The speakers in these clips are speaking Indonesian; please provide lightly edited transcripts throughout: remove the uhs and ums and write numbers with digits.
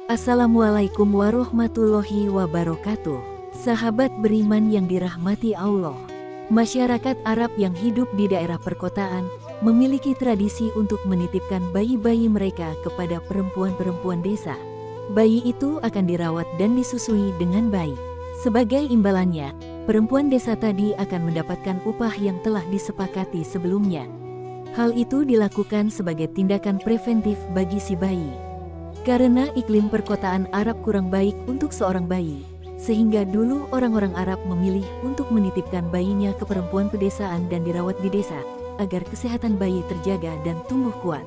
Assalamualaikum warahmatullahi wabarakatuh. Sahabat beriman yang dirahmati Allah. Masyarakat Arab yang hidup di daerah perkotaan memiliki tradisi untuk menitipkan bayi-bayi mereka kepada perempuan-perempuan desa. Bayi itu akan dirawat dan disusui dengan baik. Sebagai imbalannya, perempuan desa tadi akan mendapatkan upah yang telah disepakati sebelumnya. Hal itu dilakukan sebagai tindakan preventif bagi si bayi. Karena iklim perkotaan Arab kurang baik untuk seorang bayi, sehingga dulu orang-orang Arab memilih untuk menitipkan bayinya ke perempuan pedesaan dan dirawat di desa, agar kesehatan bayi terjaga dan tumbuh kuat.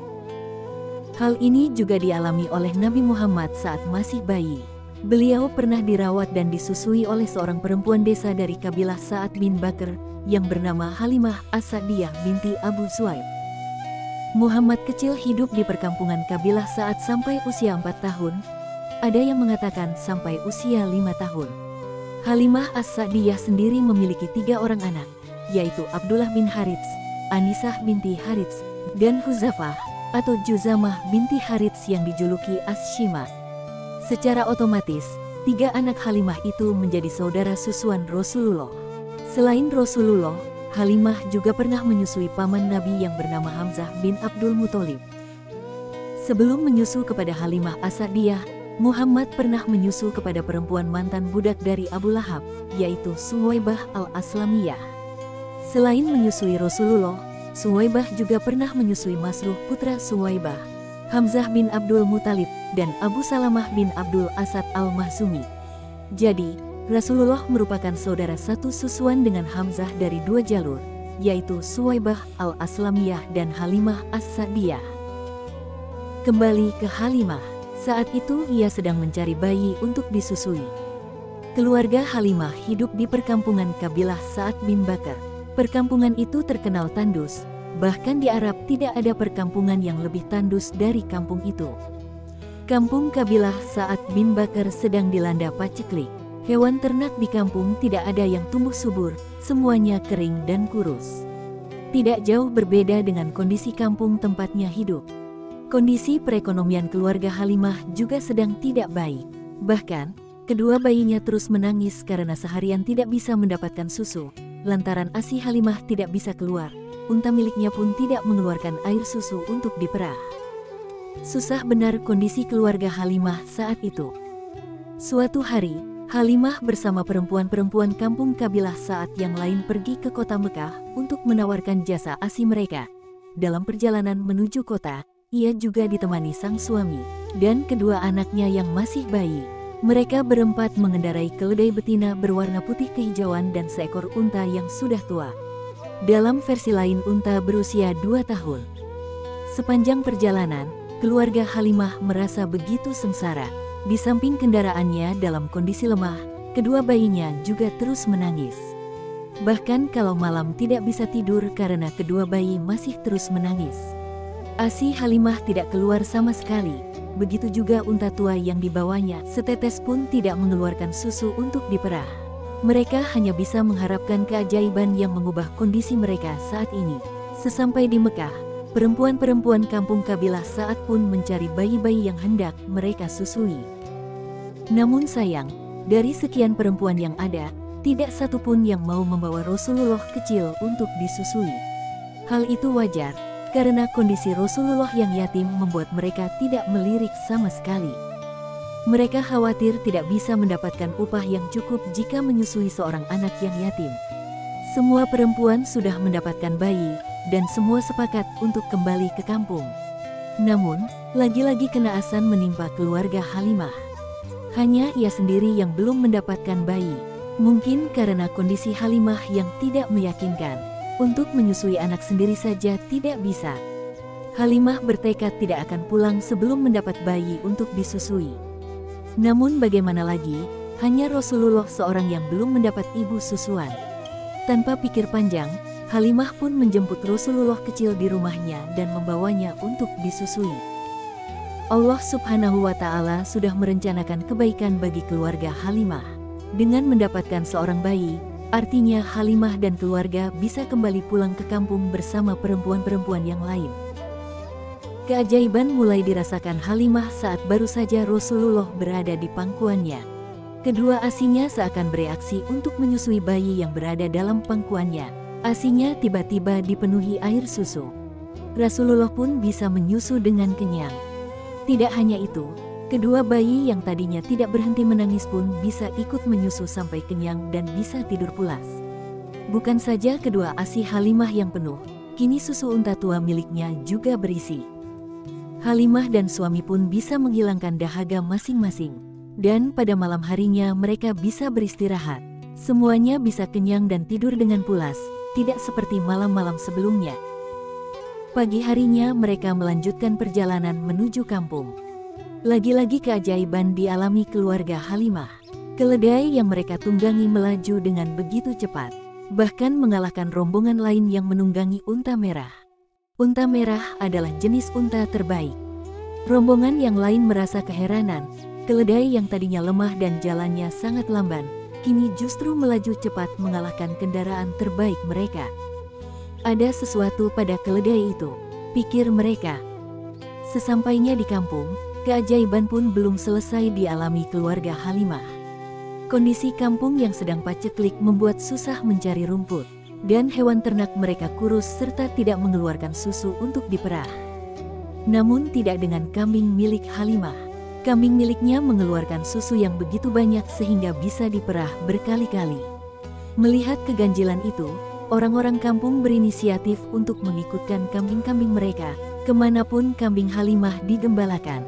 Hal ini juga dialami oleh Nabi Muhammad saat masih bayi. Beliau pernah dirawat dan disusui oleh seorang perempuan desa dari kabilah Sa'ad bin Bakr yang bernama Halimah As-Sa'diyah binti Abu Suaib. Muhammad kecil hidup di perkampungan kabilah Sa'ad sampai usia 4 tahun. Ada yang mengatakan sampai usia 5 tahun. Halimah As-Sa'diyah sendiri memiliki 3 orang anak, yaitu Abdullah bin Harits, Anisah binti Harits, dan Huzafah atau Juzamah binti Harits yang dijuluki As-Shima. Secara otomatis, 3 anak Halimah itu menjadi saudara susuan Rasulullah. Selain Rasulullah, Halimah juga pernah menyusui paman Nabi yang bernama Hamzah bin Abdul Muthalib. Sebelum menyusu kepada Halimah As-Sa'diyah, Muhammad pernah menyusu kepada perempuan mantan budak dari Abu Lahab, yaitu Suwaibah al-Aslamiyah. Selain menyusui Rasulullah, Suwaibah juga pernah menyusui Masruh putra Suwaibah, Hamzah bin Abdul Muthalib, dan Abu Salamah bin Abdul Asad al-Mahzumi. Jadi, Rasulullah merupakan saudara satu susuan dengan Hamzah dari 2 jalur, yaitu Suwaibah al-Aslamiyah dan Halimah As-Sa'diyah. Kembali ke Halimah, saat itu ia sedang mencari bayi untuk disusui. Keluarga Halimah hidup di perkampungan kabilah Sa'ad bin Bakar. Perkampungan itu terkenal tandus, bahkan di Arab tidak ada perkampungan yang lebih tandus dari kampung itu. Kampung kabilah Sa'ad bin Bakar sedang dilanda paceklik. Hewan ternak di kampung tidak ada yang tumbuh subur, semuanya kering dan kurus. Tidak jauh berbeda dengan kondisi kampung tempatnya hidup. Kondisi perekonomian keluarga Halimah juga sedang tidak baik. Bahkan, kedua bayinya terus menangis karena seharian tidak bisa mendapatkan susu. Lantaran ASI Halimah tidak bisa keluar, unta miliknya pun tidak mengeluarkan air susu untuk diperah. Susah benar kondisi keluarga Halimah saat itu. Suatu hari, Halimah bersama perempuan-perempuan kampung kabilah Sa'ad yang lain pergi ke kota Mekah untuk menawarkan jasa ASI mereka. Dalam perjalanan menuju kota, ia juga ditemani sang suami dan kedua anaknya yang masih bayi. Mereka berempat mengendarai keledai betina berwarna putih kehijauan dan seekor unta yang sudah tua. Dalam versi lain unta berusia 2 tahun. Sepanjang perjalanan, keluarga Halimah merasa begitu sengsara. Di samping kendaraannya dalam kondisi lemah, kedua bayinya juga terus menangis. Bahkan kalau malam tidak bisa tidur karena kedua bayi masih terus menangis. ASI Halimah tidak keluar sama sekali, begitu juga unta tua yang dibawanya, setetes pun tidak mengeluarkan susu untuk diperah. Mereka hanya bisa mengharapkan keajaiban yang mengubah kondisi mereka saat ini. Sesampai di Mekah, perempuan-perempuan kampung kabilah Sa'ad pun mencari bayi-bayi yang hendak mereka susui. Namun sayang, dari sekian perempuan yang ada, tidak satu pun yang mau membawa Rasulullah kecil untuk disusui. Hal itu wajar, karena kondisi Rasulullah yang yatim membuat mereka tidak melirik sama sekali. Mereka khawatir tidak bisa mendapatkan upah yang cukup jika menyusui seorang anak yang yatim. Semua perempuan sudah mendapatkan bayi, dan semua sepakat untuk kembali ke kampung. Namun, lagi-lagi kenaasan menimpa keluarga Halimah. Hanya ia sendiri yang belum mendapatkan bayi. Mungkin karena kondisi Halimah yang tidak meyakinkan. Untuk menyusui anak sendiri saja tidak bisa. Halimah bertekad tidak akan pulang sebelum mendapat bayi untuk disusui. Namun bagaimana lagi, hanya Rasulullah seorang yang belum mendapat ibu susuan. Tanpa pikir panjang, Halimah pun menjemput Rasulullah kecil di rumahnya dan membawanya untuk disusui. Allah Subhanahu wa Ta'ala sudah merencanakan kebaikan bagi keluarga Halimah. Dengan mendapatkan seorang bayi, artinya Halimah dan keluarga bisa kembali pulang ke kampung bersama perempuan-perempuan yang lain. Keajaiban mulai dirasakan Halimah saat baru saja Rasulullah berada di pangkuannya. Kedua asinya seakan bereaksi untuk menyusui bayi yang berada dalam pangkuannya. Asinya tiba-tiba dipenuhi air susu. Rasulullah pun bisa menyusu dengan kenyang. Tidak hanya itu, kedua bayi yang tadinya tidak berhenti menangis pun bisa ikut menyusu sampai kenyang dan bisa tidur pulas. Bukan saja kedua ASI Halimah yang penuh, kini susu unta tua miliknya juga berisi. Halimah dan suami pun bisa menghilangkan dahaga masing-masing. Dan pada malam harinya mereka bisa beristirahat. Semuanya bisa kenyang dan tidur dengan pulas, tidak seperti malam-malam sebelumnya. Pagi harinya mereka melanjutkan perjalanan menuju kampung. Lagi-lagi keajaiban dialami keluarga Halimah. Keledai yang mereka tunggangi melaju dengan begitu cepat, bahkan mengalahkan rombongan lain yang menunggangi unta merah. Unta merah adalah jenis unta terbaik. Rombongan yang lain merasa keheranan, keledai yang tadinya lemah dan jalannya sangat lamban, kini justru melaju cepat mengalahkan kendaraan terbaik mereka. Ada sesuatu pada keledai itu, pikir mereka. Sesampainya di kampung, keajaiban pun belum selesai dialami keluarga Halimah. Kondisi kampung yang sedang paceklik membuat susah mencari rumput, dan hewan ternak mereka kurus serta tidak mengeluarkan susu untuk diperah. Namun tidak dengan kambing milik Halimah. Kambing miliknya mengeluarkan susu yang begitu banyak sehingga bisa diperah berkali-kali. Melihat keganjilan itu, orang-orang kampung berinisiatif untuk mengikutkan kambing-kambing mereka kemanapun kambing Halimah digembalakan.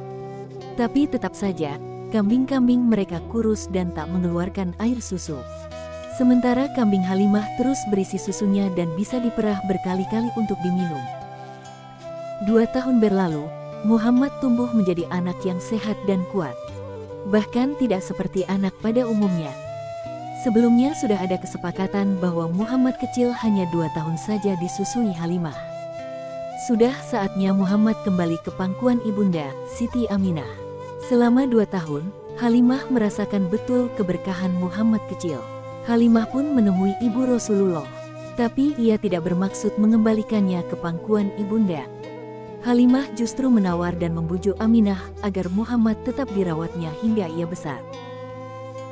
Tapi tetap saja, kambing-kambing mereka kurus dan tak mengeluarkan air susu. Sementara kambing Halimah terus berisi susunya dan bisa diperah berkali-kali untuk diminum. 2 tahun berlalu, Muhammad tumbuh menjadi anak yang sehat dan kuat. Bahkan tidak seperti anak pada umumnya. Sebelumnya sudah ada kesepakatan bahwa Muhammad kecil hanya 2 tahun saja disusui Halimah. Sudah saatnya Muhammad kembali ke pangkuan ibunda, Siti Aminah. Selama 2 tahun, Halimah merasakan betul keberkahan Muhammad kecil. Halimah pun menemui ibu Rasulullah, tapi ia tidak bermaksud mengembalikannya ke pangkuan ibunda. Halimah justru menawar dan membujuk Aminah agar Muhammad tetap dirawatnya hingga ia besar.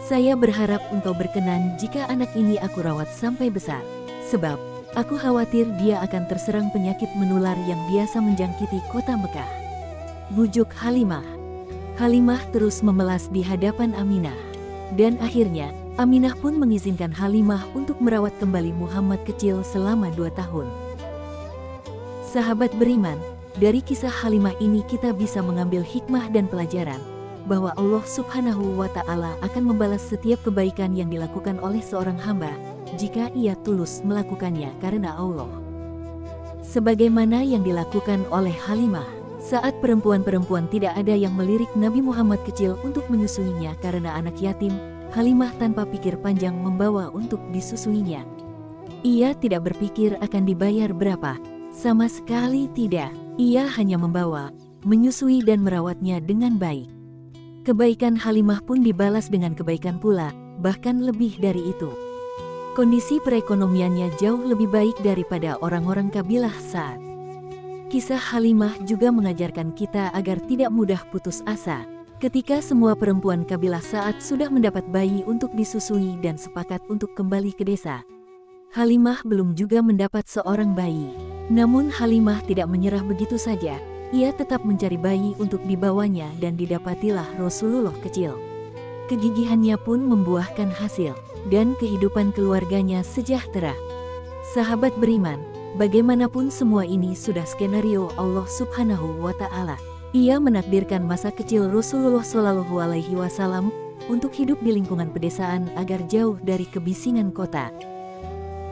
Saya berharap engkau berkenan jika anak ini aku rawat sampai besar, sebab aku khawatir dia akan terserang penyakit menular yang biasa menjangkiti kota Mekah. Bujuk Halimah. Halimah terus memelas di hadapan Aminah, dan akhirnya Aminah pun mengizinkan Halimah untuk merawat kembali Muhammad kecil selama 2 tahun. Sahabat beriman, dari kisah Halimah ini kita bisa mengambil hikmah dan pelajaran, bahwa Allah Subhanahu wa Ta'ala akan membalas setiap kebaikan yang dilakukan oleh seorang hamba, jika ia tulus melakukannya karena Allah. Sebagaimana yang dilakukan oleh Halimah, saat perempuan-perempuan tidak ada yang melirik Nabi Muhammad kecil untuk menyusuinya karena anak yatim, Halimah tanpa pikir panjang membawa untuk disusuinya. Ia tidak berpikir akan dibayar berapa, sama sekali tidak. Ia hanya membawa, menyusui dan merawatnya dengan baik. Kebaikan Halimah pun dibalas dengan kebaikan pula, bahkan lebih dari itu. Kondisi perekonomiannya jauh lebih baik daripada orang-orang kabilah Sa'ad. Kisah Halimah juga mengajarkan kita agar tidak mudah putus asa. Ketika semua perempuan kabilah Sa'ad sudah mendapat bayi untuk disusui dan sepakat untuk kembali ke desa, Halimah belum juga mendapat seorang bayi. Namun Halimah tidak menyerah begitu saja. Ia tetap mencari bayi untuk dibawanya dan didapatilah Rasulullah kecil. Kegigihannya pun membuahkan hasil, dan kehidupan keluarganya sejahtera. Sahabat beriman, bagaimanapun semua ini sudah skenario Allah Subhanahu wa Ta'ala. Ia menakdirkan masa kecil Rasulullah Shallallahu Alaihi Wasallam untuk hidup di lingkungan pedesaan agar jauh dari kebisingan kota.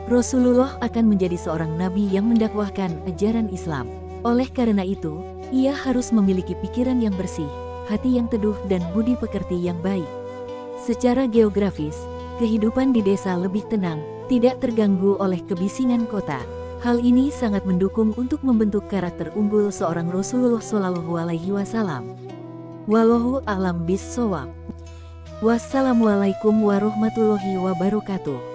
Rasulullah akan menjadi seorang nabi yang mendakwahkan ajaran Islam. Oleh karena itu, ia harus memiliki pikiran yang bersih, hati yang teduh dan budi pekerti yang baik. Secara geografis, kehidupan di desa lebih tenang, tidak terganggu oleh kebisingan kota. Hal ini sangat mendukung untuk membentuk karakter unggul seorang Rasulullah Shallallahu Alaihi Wasallam. Wallahu a'lam bis-shawab. Wassalamualaikum warahmatullahi wabarakatuh.